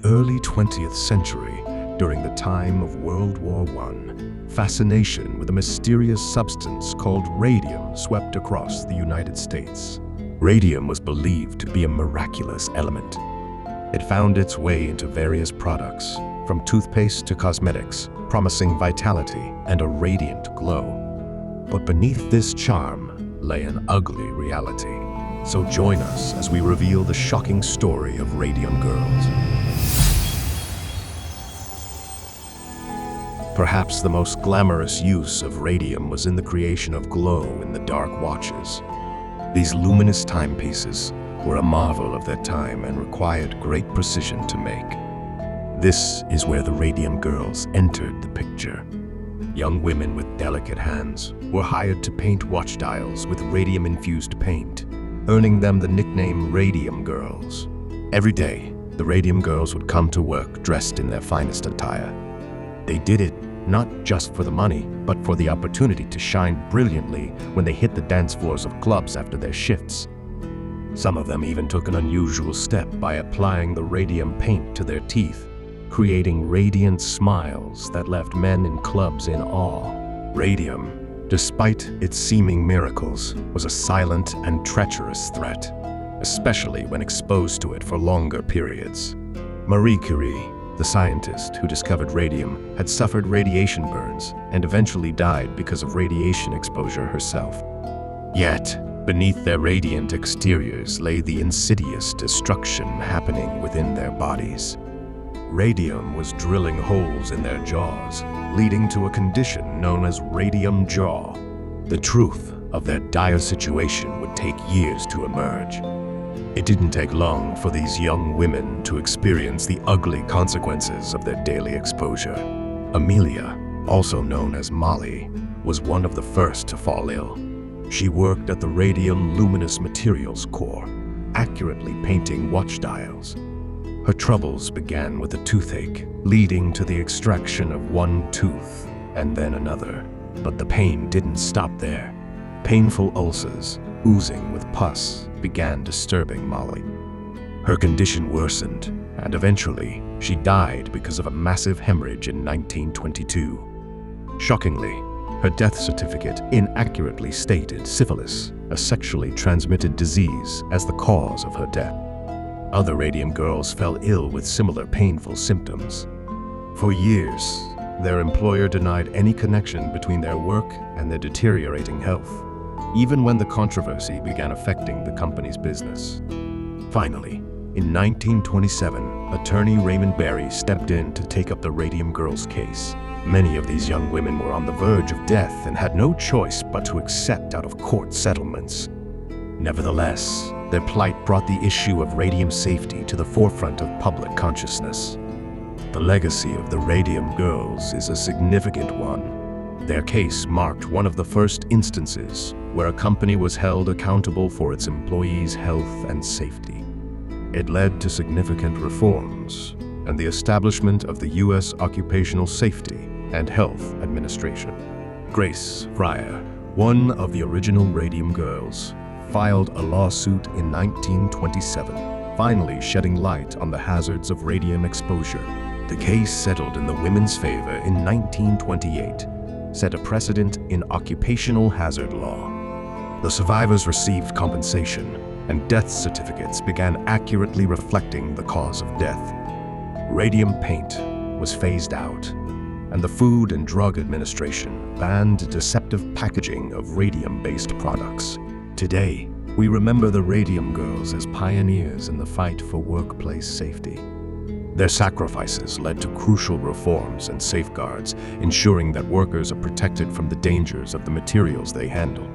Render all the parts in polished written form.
early 20th century, during the time of World War I, fascination with a mysterious substance called radium swept across the United States. Radium was believed to be a miraculous element. It found its way into various products, from toothpaste to cosmetics, promising vitality and a radiant glow. But beneath this charm lay an ugly reality. So join us as we reveal the shocking story of Radium Girls. Perhaps the most glamorous use of radium was in the creation of glow in the dark watches. These luminous timepieces were a marvel of their time and required great precision to make. This is where the Radium Girls entered the picture. Young women with delicate hands were hired to paint watch dials with radium-infused paint, earning them the nickname Radium Girls. Every day, the Radium Girls would come to work dressed in their finest attire. They did it not just for the money, but for the opportunity to shine brilliantly when they hit the dance floors of clubs after their shifts. Some of them even took an unusual step by applying the radium paint to their teeth, creating radiant smiles that left men in clubs in awe. Radium, despite its seeming miracles, was a silent and treacherous threat, especially when exposed to it for longer periods. Marie Curie, the scientist who discovered radium, had suffered radiation burns and eventually died because of radiation exposure herself. Yet, beneath their radiant exteriors lay the insidious destruction happening within their bodies. Radium was drilling holes in their jaws, leading to a condition known as radium jaw. The truth of their dire situation would take years to emerge. It didn't take long for these young women to experience the ugly consequences of their daily exposure. Amelia, also known as Molly, was one of the first to fall ill. She worked at the radium luminous materials core, accurately painting watch dials. Her troubles began with a toothache, leading to the extraction of one tooth and then another. But the pain didn't stop there. Painful ulcers, oozing with pus, began disturbing Molly. Her condition worsened, and eventually, she died because of a massive hemorrhage in 1922. Shockingly, her death certificate inaccurately stated syphilis, a sexually transmitted disease, as the cause of her death. Other Radium Girls fell ill with similar painful symptoms. For years, their employer denied any connection between their work and their deteriorating health, even when the controversy began affecting the company's business. Finally, in 1927, attorney Raymond Barry stepped in to take up the Radium Girls case. Many of these young women were on the verge of death and had no choice but to accept out-of-court settlements. Nevertheless, their plight brought the issue of radium safety to the forefront of public consciousness. The legacy of the Radium Girls is a significant one. Their case marked one of the first instances where a company was held accountable for its employees' health and safety. It led to significant reforms and the establishment of the U.S. Occupational Safety and Health Administration. Grace Fryer, one of the original Radium Girls, filed a lawsuit in 1927, finally shedding light on the hazards of radium exposure. The case, settled in the women's favor in 1928, set a precedent in occupational hazard law. The survivors received compensation, and death certificates began accurately reflecting the cause of death. Radium paint was phased out, and the Food and Drug Administration banned deceptive packaging of radium-based products. Today, we remember the Radium Girls as pioneers in the fight for workplace safety. Their sacrifices led to crucial reforms and safeguards, ensuring that workers are protected from the dangers of the materials they handle.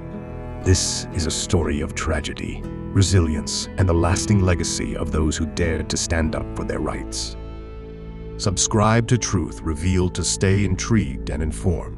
This is a story of tragedy, resilience, and the lasting legacy of those who dared to stand up for their rights. Subscribe to Truth Revealed to stay intrigued and informed.